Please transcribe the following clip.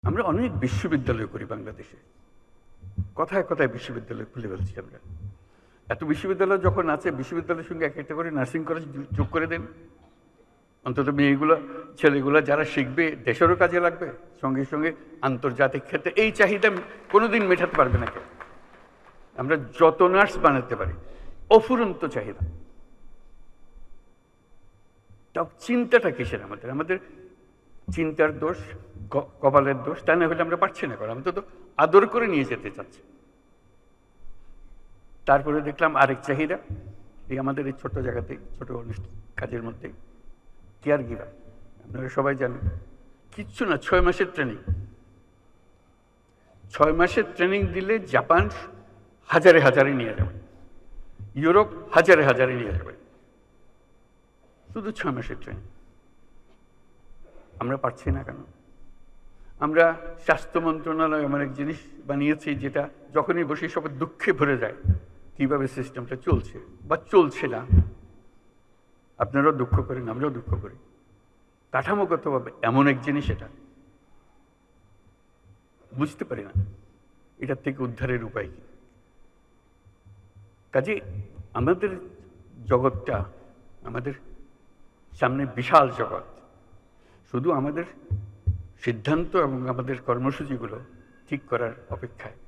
আমরা অনেক বিশ্ববিদ্যালয় করি বাংলাদেশে, কথায় কথায় বিশ্ববিদ্যালয় খুলে ফেলছি আমরা। এত বিশ্ববিদ্যালয় যখন আছে, বিশ্ববিদ্যালয়ের সঙ্গে এক একটা করে নার্সিং কলেজ যোগ করে দেন। অন্তত মেয়েগুলো ছেলেগুলো যারা শিখবে দেশেরও কাজে লাগবে, সঙ্গে সঙ্গে আন্তর্জাতিক ক্ষেত্রে এই চাহিদা কোনোদিন মেটাতে পারবে না কেউ। আমরা যত নার্স বানাতে পারি, অফুরন্ত চাহিদা। তাও চিন্তাটা কিসের আমাদের? আমাদের চিন্তার দোষ, কপালের দোষ, তা না হলে আমরা পারছি না করা। আমরা তো আদর করে নিয়ে যেতে চাচ্ছি। তারপরে দেখলাম আরেক চাহিদা, এই আমাদের এই ছোট্ট জায়গাতেই, ছোট কাজের মধ্যে কেয়ার গিভার। আপনারা সবাই জানেন, কিচ্ছু না, 6 মাসের ট্রেনিং। 6 মাসের ট্রেনিং দিলে জাপান হাজারে হাজারে নিয়ে যাবে, ইউরোপ হাজারে হাজারে নিয়ে যাবে, শুধু 6 মাসের ট্রেনিং। আমরা পারছি না কেন? আমরা স্বাস্থ্য মন্ত্রণালয় এমন এক জিনিস বানিয়েছি যেটা যখনই বসে সবাই দুঃখে ভরে যায় কিভাবে সিস্টেমটা চলছে বা চলছে না। আপনারাও দুঃখ করেন, আমরাও দুঃখ করি। কাঠামোগতভাবে এমন এক জিনিস, এটা বুঝতে পারি না এটার থেকে উদ্ধারের উপায় কি। কাজে আমাদের জগৎটা, আমাদের সামনে বিশাল জগৎ। শুধু আমাদের সিদ্ধান্ত এবং আমাদের কর্মসূচিগুলো ঠিক করার অপেক্ষায়।